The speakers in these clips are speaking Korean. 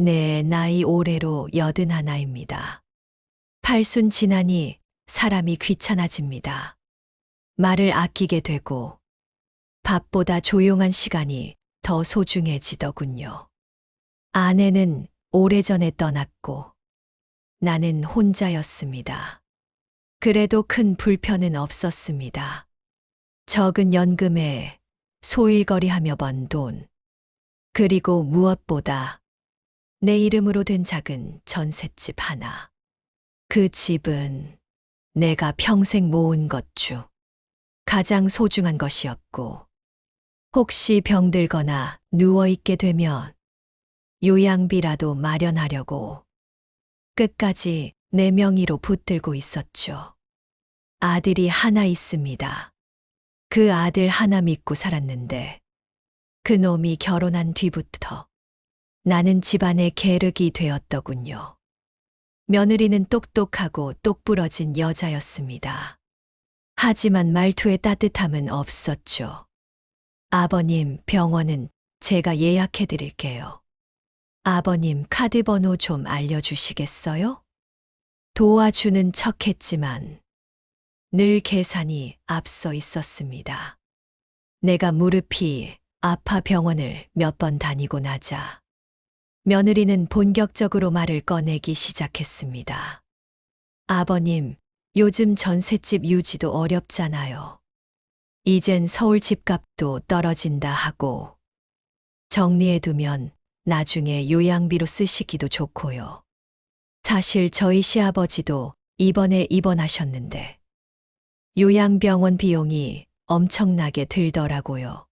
내 나이 올해로 81입니다. 팔순 지나니 사람이 귀찮아집니다. 말을 아끼게 되고 밥보다 조용한 시간이 더 소중해지더군요. 아내는 오래전에 떠났고 나는 혼자였습니다. 그래도 큰 불편은 없었습니다. 적은 연금에 소일거리하며 번 돈, 그리고 무엇보다 내 이름으로 된 작은 전셋집 하나. 그 집은 내가 평생 모은 것 중 가장 소중한 것이었고, 혹시 병들거나 누워있게 되면 요양비라도 마련하려고 끝까지 내 명의로 붙들고 있었죠. 아들이 하나 있습니다. 그 아들 하나 믿고 살았는데 그놈이 결혼한 뒤부터 나는 집안의 계륵이 되었더군요. 며느리는 똑똑하고 똑부러진 여자였습니다. 하지만 말투에 따뜻함은 없었죠. 아버님, 병원은 제가 예약해 드릴게요. 아버님, 카드 번호 좀 알려주시겠어요? 도와주는 척 했지만 늘 계산이 앞서 있었습니다. 내가 무릎이 아파 병원을 몇 번 다니고 나자 며느리는 본격적으로 말을 꺼내기 시작했습니다. 아버님, 요즘 전셋집 유지도 어렵잖아요. 이젠 서울 집값도 떨어진다 하고 정리해두면 나중에 요양비로 쓰시기도 좋고요. 사실 저희 시아버지도 이번에 입원하셨는데 요양병원 비용이 엄청나게 들더라고요.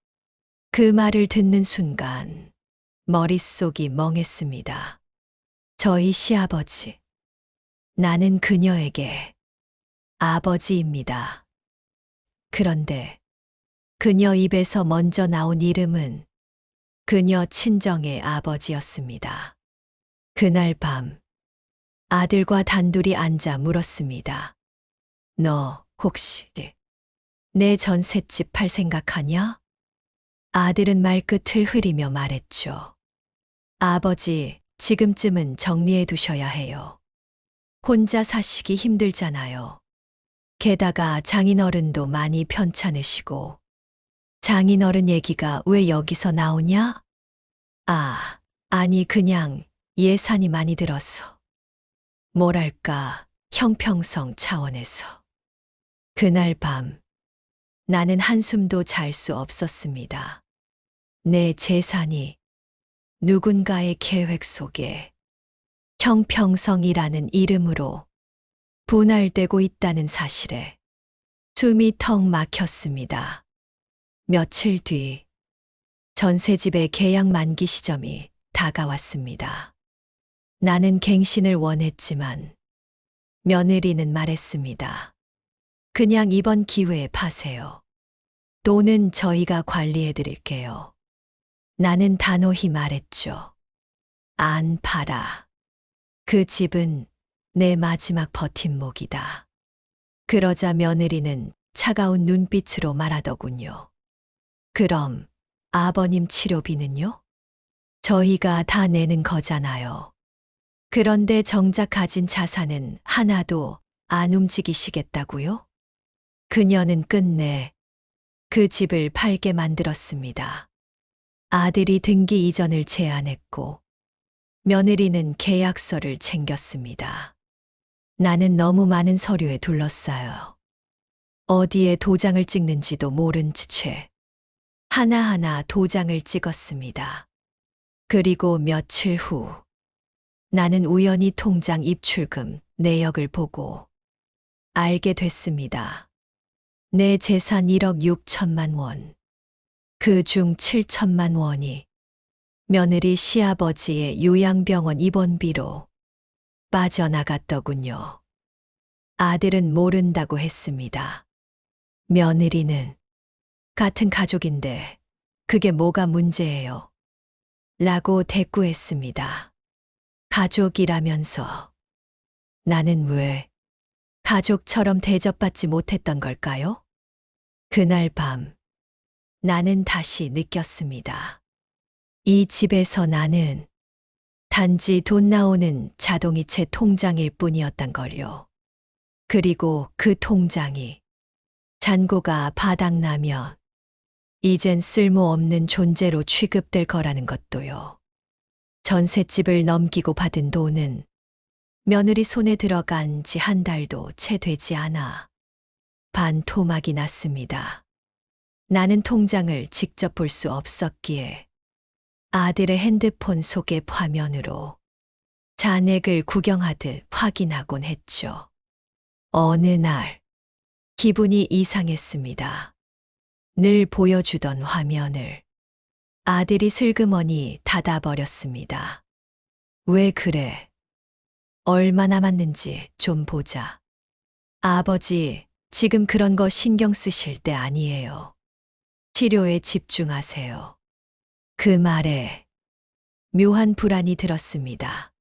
그 말을 듣는 순간 머릿속이 멍했습니다. 저희 시아버지. 나는 그녀에게 아버지입니다. 그런데 그녀 입에서 먼저 나온 이름은 그녀 친정의 아버지였습니다. 그날 밤 아들과 단둘이 앉아 물었습니다. 너 혹시 내 전셋집 팔 생각하냐? 아들은 말끝을 흐리며 말했죠. 아버지, 지금쯤은 정리해 두셔야 해요. 혼자 사시기 힘들잖아요. 게다가 장인어른도 많이 편찮으시고. 장인어른 얘기가 왜 여기서 나오냐? 아니 그냥 예산이 많이 들어서. 뭐랄까, 형평성 차원에서. 그날 밤 나는 한숨도 잘 수 없었습니다. 내 재산이 누군가의 계획 속에 형평성이라는 이름으로 분할되고 있다는 사실에 숨이 턱 막혔습니다. 며칠 뒤 전셋집의 계약 만기 시점이 다가왔습니다. 나는 갱신을 원했지만 며느리는 말했습니다. 그냥 이번 기회에 파세요. 돈은 저희가 관리해 드릴게요. 나는 단호히 말했죠. 안 팔아. 그 집은 내 마지막 버팀목이다. 그러자 며느리는 차가운 눈빛으로 말하더군요. 그럼 아버님 치료비는요? 저희가 다 내는 거잖아요. 그런데 정작 가진 자산은 하나도 안 움직이시겠다고요? 그녀는 끝내 그 집을 팔게 만들었습니다. 아들이 등기 이전을 제안했고 며느리는 계약서를 챙겼습니다. 나는 너무 많은 서류에 둘러싸여 어디에 도장을 찍는지도 모른 채 하나하나 도장을 찍었습니다. 그리고 며칠 후 나는 우연히 통장 입출금 내역을 보고 알게 됐습니다. 내 재산 1억 6천만 원. 그 중 7천만 원이 며느리 시아버지의 요양병원 입원비로 빠져나갔더군요. 아들은 모른다고 했습니다. 며느리는 같은 가족인데 그게 뭐가 문제예요? 라고 대꾸했습니다. 가족이라면서 나는 왜 가족처럼 대접받지 못했던 걸까요? 그날 밤 나는 다시 느꼈습니다. 이 집에서 나는 단지 돈 나오는 자동이체 통장일 뿐이었단 걸요. 그리고 그 통장이 잔고가 바닥나면 이젠 쓸모없는 존재로 취급될 거라는 것도요. 전셋집을 넘기고 받은 돈은 며느리 손에 들어간 지 한 달도 채 되지 않아 반토막이 났습니다. 나는 통장을 직접 볼 수 없었기에 아들의 핸드폰 속의 화면으로 잔액을 구경하듯 확인하곤 했죠. 어느 날 기분이 이상했습니다. 늘 보여주던 화면을 아들이 슬그머니 닫아버렸습니다. 왜 그래? 얼마 남았는지 좀 보자. 아버지, 지금 그런 거 신경 쓰실 때 아니에요. 치료에 집중하세요. 그 말에 묘한 불안이 들었습니다.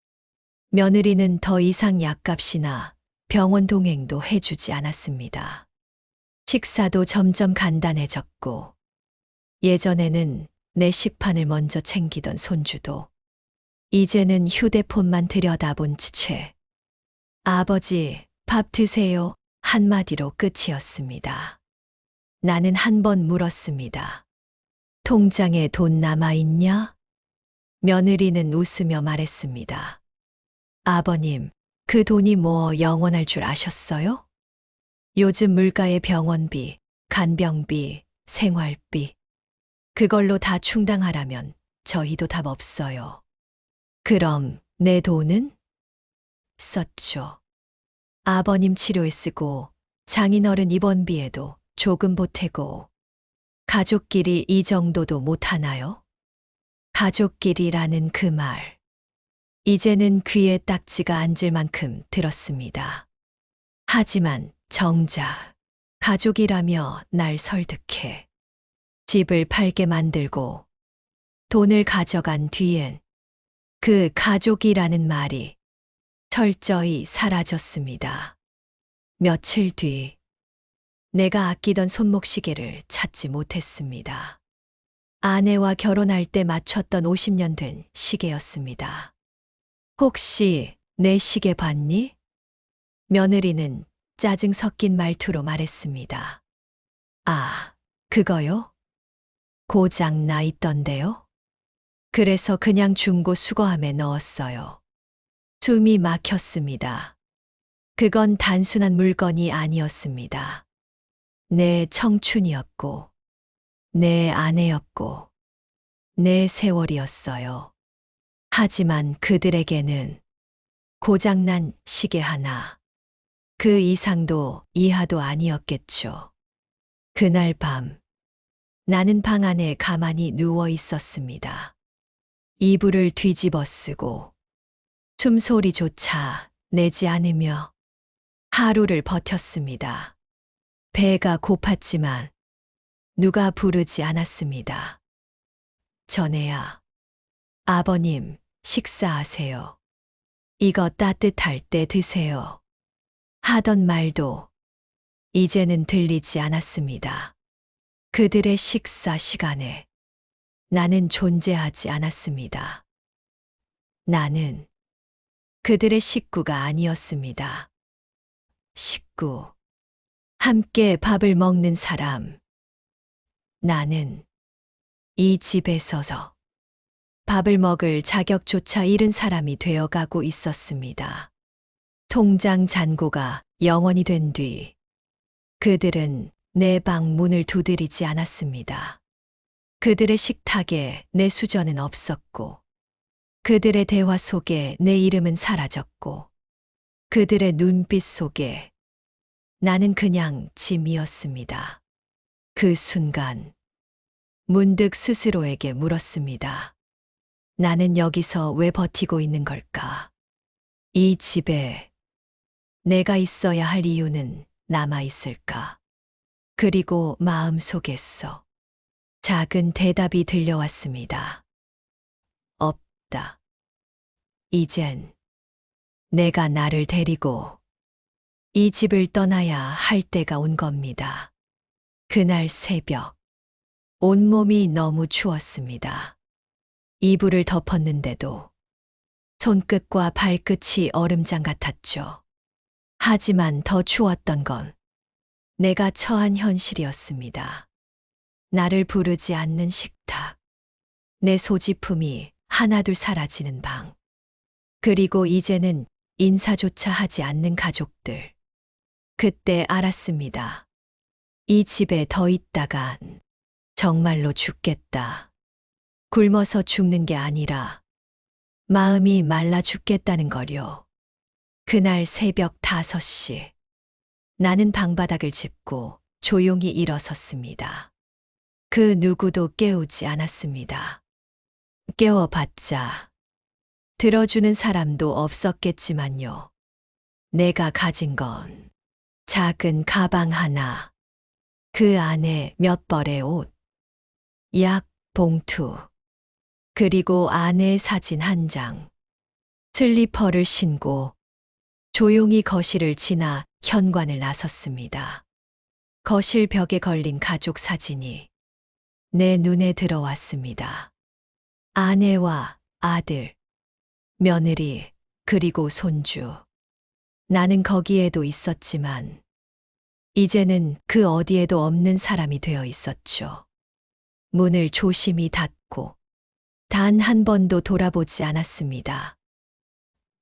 며느리는 더 이상 약값이나 병원 동행도 해주지 않았습니다. 식사도 점점 간단해졌고, 예전에는 내 식판을 먼저 챙기던 손주도 이제는 휴대폰만 들여다본 채 아버지, 밥 드세요 한마디로 끝이었습니다. 나는 한 번 물었습니다. 통장에 돈 남아있냐? 며느리는 웃으며 말했습니다. 아버님, 그 돈이 뭐 영원할 줄 아셨어요? 요즘 물가의 병원비, 간병비, 생활비, 그걸로 다 충당하라면 저희도 답 없어요. 그럼 내 돈은? 썼죠. 아버님 치료에 쓰고 장인어른 입원비에도 조금 보태고 가족끼리 이 정도도 못하나요? 가족끼리라는 그 말. 이제는 귀에 딱지가 앉을 만큼 들었습니다. 하지만 정작 가족이라며 날 설득해 집을 팔게 만들고 돈을 가져간 뒤엔 그 가족이라는 말이 철저히 사라졌습니다. 며칠 뒤 내가 아끼던 손목시계를 찾지 못했습니다. 아내와 결혼할 때 맞췄던 50년 된 시계였습니다. 혹시 내 시계 봤니? 며느리는 짜증 섞인 말투로 말했습니다. 아, 그거요? 고장 나 있던데요? 그래서 그냥 중고 수거함에 넣었어요. 숨이 막혔습니다. 그건 단순한 물건이 아니었습니다. 내 청춘이었고, 내 아내였고, 내 세월이었어요. 하지만 그들에게는 고장난 시계 하나, 그 이상도 이하도 아니었겠죠. 그날 밤, 나는 방 안에 가만히 누워 있었습니다. 이불을 뒤집어 쓰고 숨소리조차 내지 않으며 하루를 버텼습니다. 배가 고팠지만 누가 부르지 않았습니다. 전해야, 아버님, 식사하세요. 이거 따뜻할 때 드세요. 하던 말도 이제는 들리지 않았습니다. 그들의 식사 시간에 나는 존재하지 않았습니다. 나는 그들의 식구가 아니었습니다. 식구, 함께 밥을 먹는 사람. 나는 이 집에 서서 밥을 먹을 자격조차 잃은 사람이 되어가고 있었습니다. 통장 잔고가 0원이 된 뒤 그들은 내 방 문을 두드리지 않았습니다. 그들의 식탁에 내 수저는 없었고 그들의 대화 속에 내 이름은 사라졌고 그들의 눈빛 속에 나는 그냥 짐이었습니다. 그 순간 문득 스스로에게 물었습니다. 나는 여기서 왜 버티고 있는 걸까? 이 집에 내가 있어야 할 이유는 남아 있을까? 그리고 마음속에서 작은 대답이 들려왔습니다. 없다. 이젠 내가 나를 데리고 이 집을 떠나야 할 때가 온 겁니다. 그날 새벽, 온몸이 너무 추웠습니다. 이불을 덮었는데도 손끝과 발끝이 얼음장 같았죠. 하지만 더 추웠던 건 내가 처한 현실이었습니다. 나를 부르지 않는 식탁, 내 소지품이 하나둘 사라지는 방, 그리고 이제는 인사조차 하지 않는 가족들. 그때 알았습니다. 이 집에 더 있다간 정말로 죽겠다. 굶어서 죽는 게 아니라 마음이 말라 죽겠다는 거요. 그날 새벽 5시, 나는 방바닥을 짚고 조용히 일어섰습니다. 그 누구도 깨우지 않았습니다. 깨워봤자 들어주는 사람도 없었겠지만요. 내가 가진 건 작은 가방 하나, 그 안에 몇 벌의 옷, 약 봉투, 그리고 아내의 사진 한 장, 슬리퍼를 신고 조용히 거실을 지나 현관을 나섰습니다. 거실 벽에 걸린 가족 사진이 내 눈에 들어왔습니다. 아내와 아들, 며느리, 그리고 손주. 나는 거기에도 있었지만 이제는 그 어디에도 없는 사람이 되어 있었죠. 문을 조심히 닫고 단 한 번도 돌아보지 않았습니다.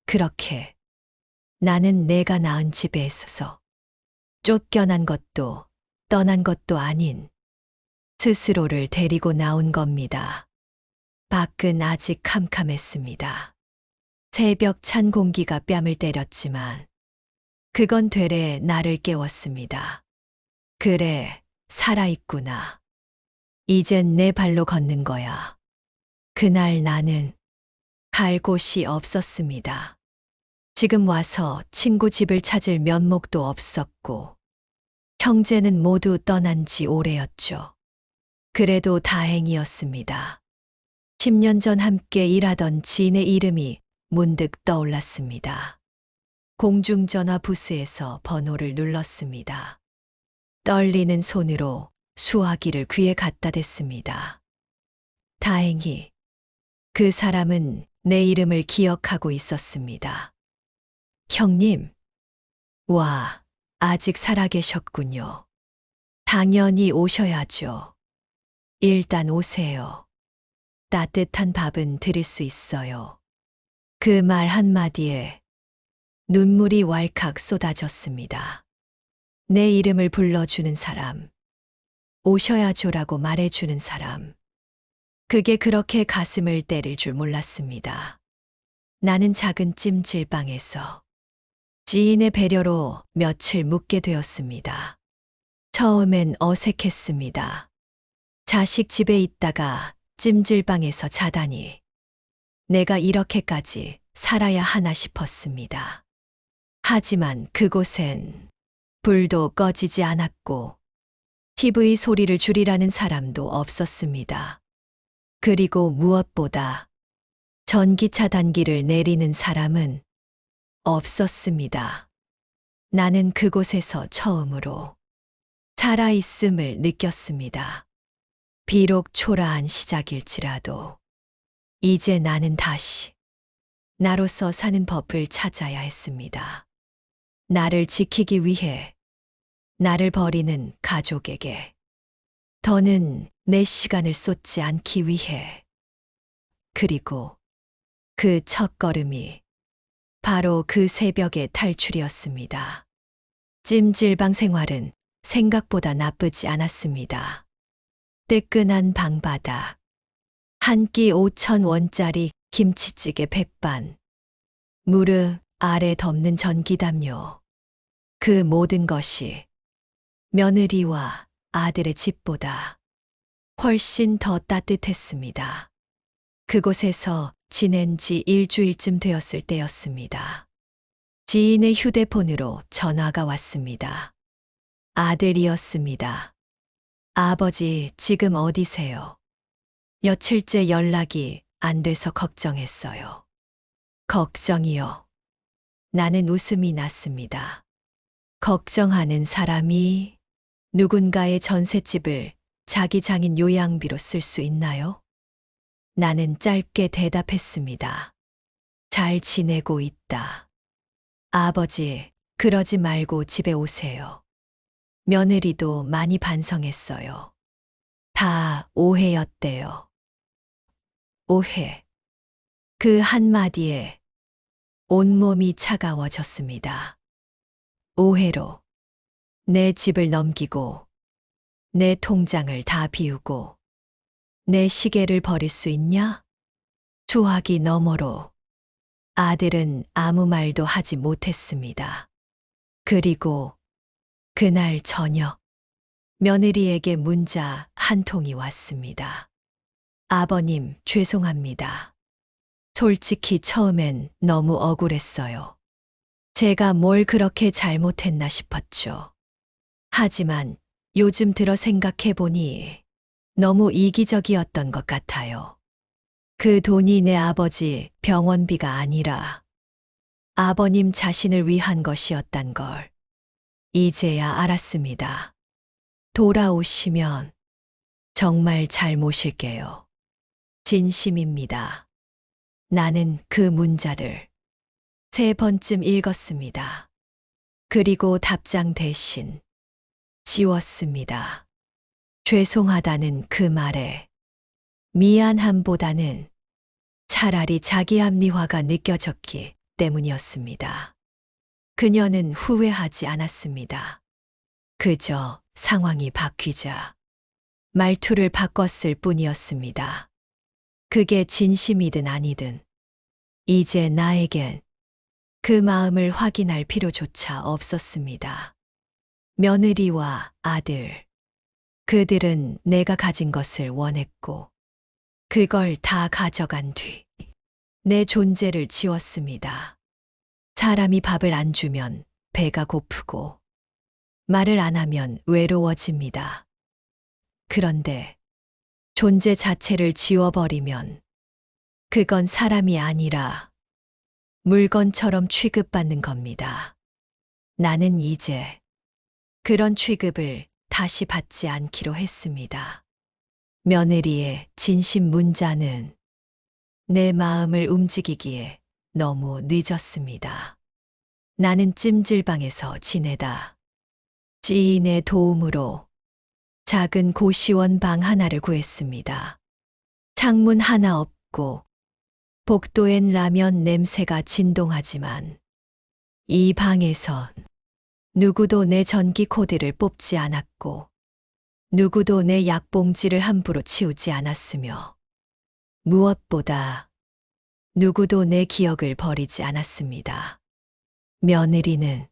그렇게 나는 내가 낳은 집에 있어서 쫓겨난 것도 떠난 것도 아닌 스스로를 데리고 나온 겁니다. 밖은 아직 캄캄했습니다. 새벽 찬 공기가 뺨을 때렸지만 그건 되레 나를 깨웠습니다. 그래, 살아있구나. 이젠 내 발로 걷는 거야. 그날 나는 갈 곳이 없었습니다. 지금 와서 친구 집을 찾을 면목도 없었고, 형제는 모두 떠난 지 오래였죠. 그래도 다행이었습니다. 10년 전 함께 일하던 지인의 이름이 문득 떠올랐습니다. 공중전화 부스에서 번호를 눌렀습니다. 떨리는 손으로 수화기를 귀에 갖다 댔습니다. 다행히 그 사람은 내 이름을 기억하고 있었습니다. 형님, 와, 아직 살아계셨군요. 당연히 오셔야죠. 일단 오세요. 따뜻한 밥은 드릴 수 있어요. 그 말 한마디에 눈물이 왈칵 쏟아졌습니다. 내 이름을 불러주는 사람, 오셔야죠라고 말해주는 사람. 그게 그렇게 가슴을 때릴 줄 몰랐습니다. 나는 작은 찜질방에서 지인의 배려로 며칠 묵게 되었습니다. 처음엔 어색했습니다. 자식 집에 있다가 찜질방에서 자다니 내가 이렇게까지 살아야 하나 싶었습니다. 하지만 그곳엔 불도 꺼지지 않았고 TV 소리를 줄이라는 사람도 없었습니다. 그리고 무엇보다 전기 차단기를 내리는 사람은 없었습니다. 나는 그곳에서 처음으로 살아있음을 느꼈습니다. 비록 초라한 시작일지라도 이제 나는 다시 나로서 사는 법을 찾아야 했습니다. 나를 지키기 위해, 나를 버리는 가족에게, 더는 내 시간을 쏟지 않기 위해. 그리고 그 첫걸음이 바로 그 새벽의 탈출이었습니다. 찜질방 생활은 생각보다 나쁘지 않았습니다. 뜨끈한 방바닥, 한 끼 5,000원짜리 김치찌개 백반, 무릎 아래 덮는 전기담요. 그 모든 것이 며느리와 아들의 집보다 훨씬 더 따뜻했습니다. 그곳에서 지낸 지 일주일쯤 되었을 때였습니다. 지인의 휴대폰으로 전화가 왔습니다. 아들이었습니다. 아버지, 지금 어디세요? 며칠째 연락이 안 돼서 걱정했어요. 걱정이요. 나는 웃음이 났습니다. 걱정하는 사람이 누군가의 전셋집을 자기 장인 요양비로 쓸 수 있나요? 나는 짧게 대답했습니다. 잘 지내고 있다. 아버지, 그러지 말고 집에 오세요. 며느리도 많이 반성했어요. 다 오해였대요. 오해. 그 한마디에 온몸이 차가워졌습니다. 오해로 내 집을 넘기고 내 통장을 다 비우고 내 시계를 버릴 수 있냐? 수화기 너머로 아들은 아무 말도 하지 못했습니다. 그리고 그날 저녁 며느리에게 문자 한 통이 왔습니다. 아버님, 죄송합니다. 솔직히 처음엔 너무 억울했어요. 제가 뭘 그렇게 잘못했나 싶었죠. 하지만 요즘 들어 생각해보니 너무 이기적이었던 것 같아요. 그 돈이 내 아버지 병원비가 아니라 아버님 자신을 위한 것이었단 걸 이제야 알았습니다. 돌아오시면 정말 잘 모실게요. 진심입니다. 나는 그 문자를 3번쯤 읽었습니다. 그리고 답장 대신 지웠습니다. 죄송하다는 그 말에 미안함보다는 차라리 자기 합리화가 느껴졌기 때문이었습니다. 그녀는 후회하지 않았습니다. 그저 상황이 바뀌자 말투를 바꿨을 뿐이었습니다. 그게 진심이든 아니든 이제 나에겐 그 마음을 확인할 필요조차 없었습니다. 며느리와 아들, 그들은 내가 가진 것을 원했고 그걸 다 가져간 뒤 내 존재를 지웠습니다. 사람이 밥을 안 주면 배가 고프고 말을 안 하면 외로워집니다. 그런데 존재 자체를 지워버리면 그건 사람이 아니라 물건처럼 취급받는 겁니다. 나는 이제 그런 취급을 다시 받지 않기로 했습니다. 며느리의 진심 문자는 내 마음을 움직이기에 너무 늦었습니다. 나는 찜질방에서 지내다 지인의 도움으로 작은 고시원 방 하나를 구했습니다. 창문 하나 없고 복도엔 라면 냄새가 진동하지만 이 방에선 누구도 내 전기 코드를 뽑지 않았고 누구도 내 약봉지를 함부로 치우지 않았으며 무엇보다 누구도 내 기억을 버리지 않았습니다. 며느리는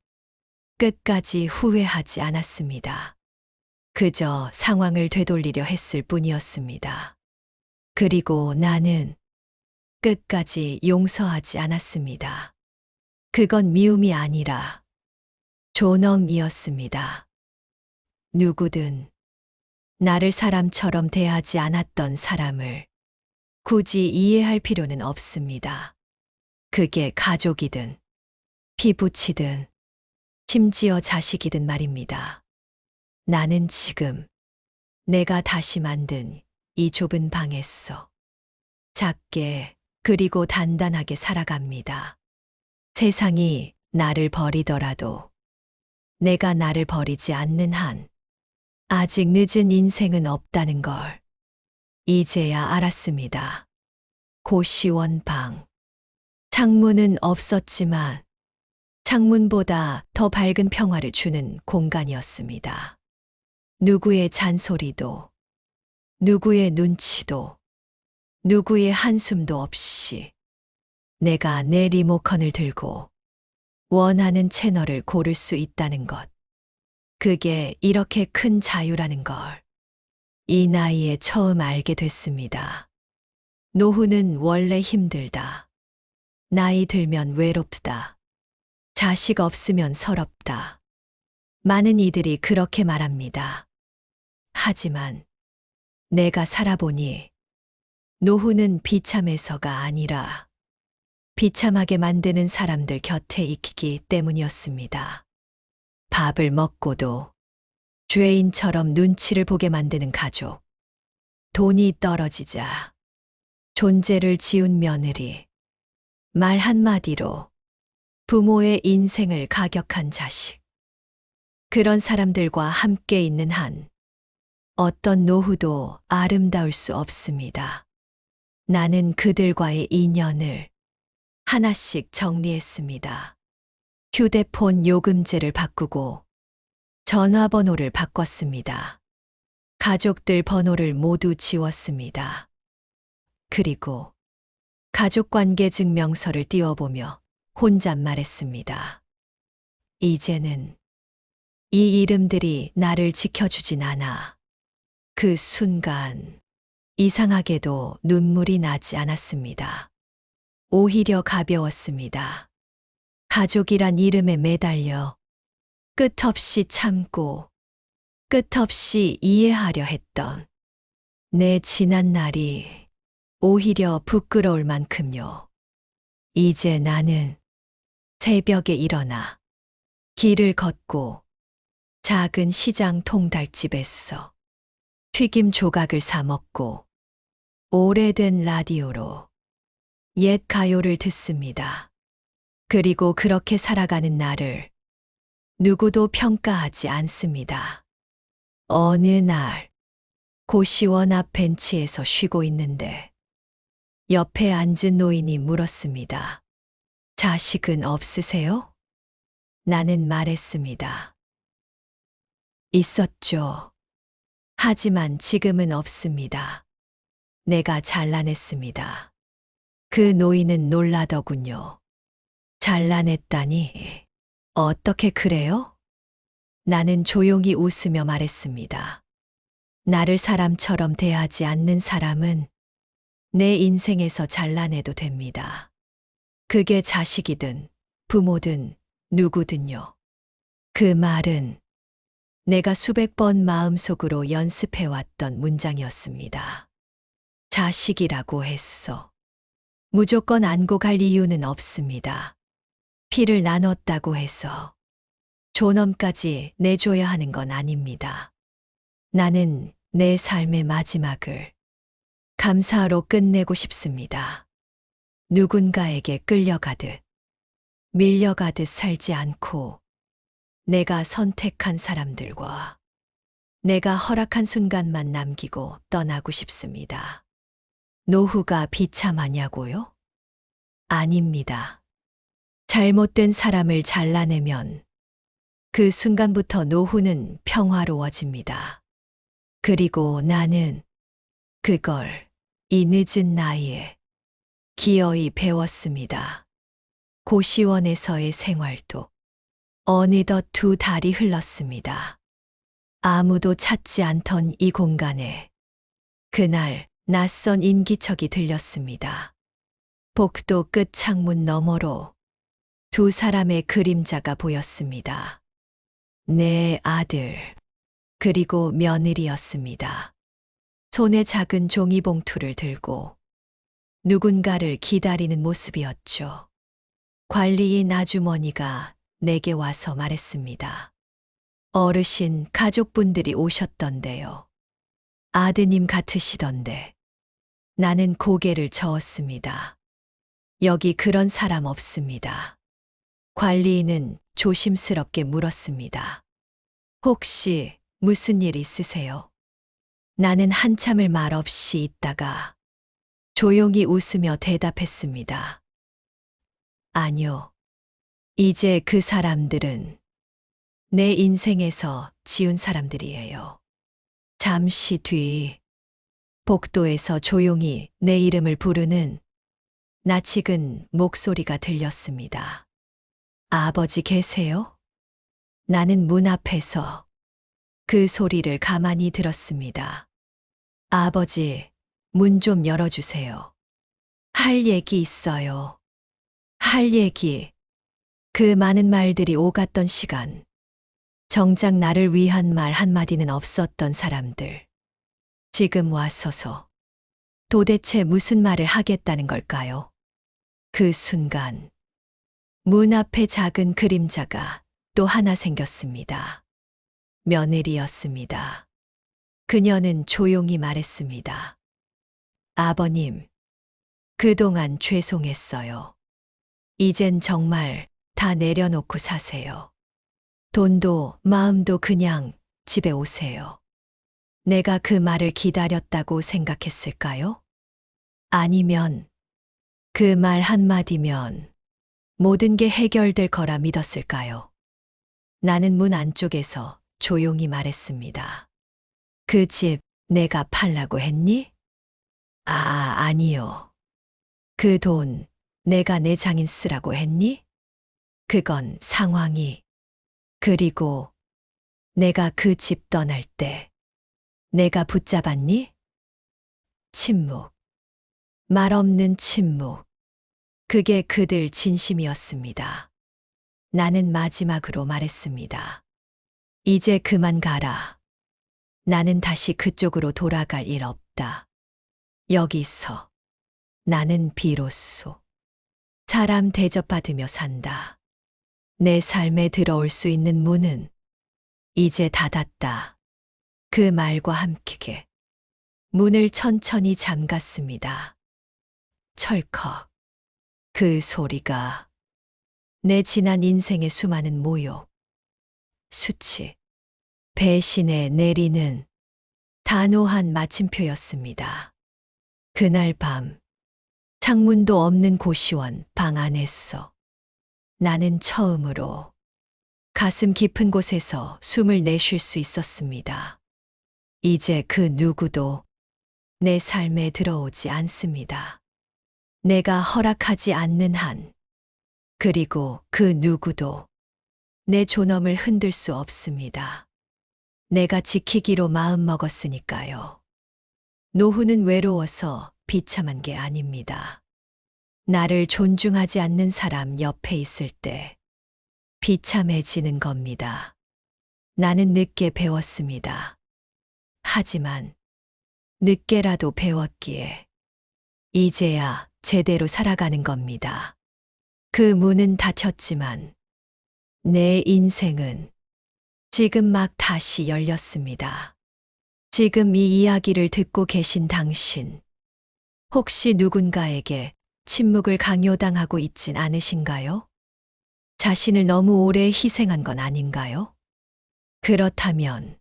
끝까지 후회하지 않았습니다. 그저 상황을 되돌리려 했을 뿐이었습니다. 그리고 나는 끝까지 용서하지 않았습니다. 그건 미움이 아니라 존엄이었습니다. 누구든 나를 사람처럼 대하지 않았던 사람을 굳이 이해할 필요는 없습니다. 그게 가족이든 피부치든 심지어 자식이든 말입니다. 나는 지금 내가 다시 만든 이 좁은 방에서 작게 그리고 단단하게 살아갑니다. 세상이 나를 버리더라도 내가 나를 버리지 않는 한 아직 늦은 인생은 없다는 걸 이제야 알았습니다. 고시원 방. 창문은 없었지만 창문보다 더 밝은 평화를 주는 공간이었습니다. 누구의 잔소리도, 누구의 눈치도, 누구의 한숨도 없이 내가 내 리모컨을 들고 원하는 채널을 고를 수 있다는 것. 그게 이렇게 큰 자유라는 걸 이 나이에 처음 알게 됐습니다. 노후는 원래 힘들다. 나이 들면 외롭다. 자식 없으면 서럽다. 많은 이들이 그렇게 말합니다. 하지만 내가 살아보니 노후는 비참해서가 아니라 비참하게 만드는 사람들 곁에 있기 때문이었습니다. 밥을 먹고도 죄인처럼 눈치를 보게 만드는 가족, 돈이 떨어지자 존재를 지운 며느리, 말 한마디로 부모의 인생을 가격한 자식. 그런 사람들과 함께 있는 한 어떤 노후도 아름다울 수 없습니다. 나는 그들과의 인연을 하나씩 정리했습니다. 휴대폰 요금제를 바꾸고 전화번호를 바꿨습니다. 가족들 번호를 모두 지웠습니다. 그리고 가족관계 증명서를 띄워보며 혼잣말했습니다. 이제는 이 이름들이 나를 지켜주진 않아. 그 순간 이상하게도 눈물이 나지 않았습니다. 오히려 가벼웠습니다. 가족이란 이름에 매달려 끝없이 참고 끝없이 이해하려 했던 내 지난 날이 오히려 부끄러울 만큼요. 이제 나는 새벽에 일어나 길을 걷고 작은 시장 통닭집에서 튀김 조각을 사 먹고 오래된 라디오로 옛 가요를 듣습니다. 그리고 그렇게 살아가는 나를 누구도 평가하지 않습니다. 어느 날 고시원 앞 벤치에서 쉬고 있는데 옆에 앉은 노인이 물었습니다. 자식은 없으세요? 나는 말했습니다. 있었죠. 하지만 지금은 없습니다. 내가 잘라냈습니다. 그 노인은 놀라더군요. 잘라냈다니, 어떻게 그래요? 나는 조용히 웃으며 말했습니다. 나를 사람처럼 대하지 않는 사람은 내 인생에서 잘라내도 됩니다. 그게 자식이든 부모든 누구든요. 그 말은 내가 수백 번 마음속으로 연습해왔던 문장이었습니다. 자식이라고 했어. 무조건 안고 갈 이유는 없습니다. 피를 나눴다고 해서 존엄까지 내줘야 하는 건 아닙니다. 나는 내 삶의 마지막을 감사로 끝내고 싶습니다. 누군가에게 끌려가듯, 밀려가듯 살지 않고 내가 선택한 사람들과 내가 허락한 순간만 남기고 떠나고 싶습니다. 노후가 비참하냐고요? 아닙니다. 잘못된 사람을 잘라내면 그 순간부터 노후는 평화로워집니다. 그리고 나는 그걸 이 늦은 나이에 기어이 배웠습니다. 고시원에서의 생활도 어느덧 2달이 흘렀습니다. 아무도 찾지 않던 이 공간에 그날 낯선 인기척이 들렸습니다. 복도 끝 창문 너머로 2사람의 그림자가 보였습니다. 내 아들, 그리고 며느리였습니다. 손에 작은 종이봉투를 들고 누군가를 기다리는 모습이었죠. 관리인 아주머니가 내게 와서 말했습니다. 어르신 가족분들이 오셨던데요. 아드님 같으시던데. 나는 고개를 저었습니다. 여기 그런 사람 없습니다. 관리인은 조심스럽게 물었습니다. 혹시 무슨 일 있으세요? 나는 한참을 말없이 있다가 조용히 웃으며 대답했습니다. 아니요. 이제 그 사람들은 내 인생에서 지운 사람들이에요. 잠시 뒤 복도에서 조용히 내 이름을 부르는 낯익은 목소리가 들렸습니다. 아버지 계세요? 나는 문 앞에서 그 소리를 가만히 들었습니다. 아버지, 문 좀 열어주세요. 할 얘기 있어요. 할 얘기. 그 많은 말들이 오갔던 시간. 정작 나를 위한 말 한마디는 없었던 사람들. 지금 와서서 도대체 무슨 말을 하겠다는 걸까요? 그 순간 문 앞에 작은 그림자가 또 하나 생겼습니다. 며느리였습니다. 그녀는 조용히 말했습니다. 아버님, 그동안 죄송했어요. 이젠 정말 다 내려놓고 사세요. 돈도 마음도 그냥 집에 오세요. 내가 그 말을 기다렸다고 생각했을까요? 아니면 그 말 한마디면 모든 게 해결될 거라 믿었을까요? 나는 문 안쪽에서 조용히 말했습니다. 그 집 내가 팔라고 했니? 아니요. 그 돈 내가 내 장인 쓰라고 했니? 그건 상황이. 그리고 내가 그 집 떠날 때 내가 붙잡았니? 침묵. 말 없는 침묵. 그게 그들 진심이었습니다. 나는 마지막으로 말했습니다. 이제 그만 가라. 나는 다시 그쪽으로 돌아갈 일 없다. 여기서 나는 비로소 사람 대접받으며 산다. 내 삶에 들어올 수 있는 문은 이제 닫았다. 그 말과 함께 문을 천천히 잠갔습니다. 철컥. 그 소리가 내 지난 인생의 수많은 모욕, 수치, 배신에 내리는 단호한 마침표였습니다. 그날 밤, 창문도 없는 고시원 방 안에서 나는 처음으로 가슴 깊은 곳에서 숨을 내쉴 수 있었습니다. 이제 그 누구도 내 삶에 들어오지 않습니다. 내가 허락하지 않는 한, 그리고 그 누구도 내 존엄을 흔들 수 없습니다. 내가 지키기로 마음먹었으니까요. 노후는 외로워서 비참한 게 아닙니다. 나를 존중하지 않는 사람 옆에 있을 때 비참해지는 겁니다. 나는 늦게 배웠습니다. 하지만 늦게라도 배웠기에 이제야 제대로 살아가는 겁니다. 그 문은 닫혔지만 내 인생은 지금 막 다시 열렸습니다. 지금 이 이야기를 듣고 계신 당신, 혹시 누군가에게 침묵을 강요당하고 있진 않으신가요? 자신을 너무 오래 희생한 건 아닌가요? 그렇다면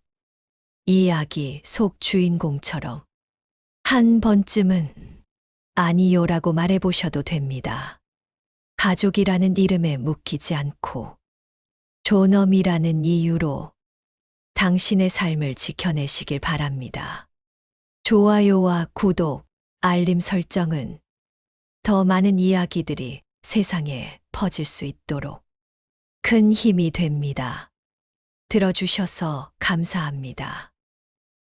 이야기 속 주인공처럼 한 번쯤은 아니요라고 말해보셔도 됩니다. 가족이라는 이름에 묶이지 않고 존엄이라는 이유로 당신의 삶을 지켜내시길 바랍니다. 좋아요와 구독, 알림 설정은 더 많은 이야기들이 세상에 퍼질 수 있도록 큰 힘이 됩니다. 들어주셔서 감사합니다.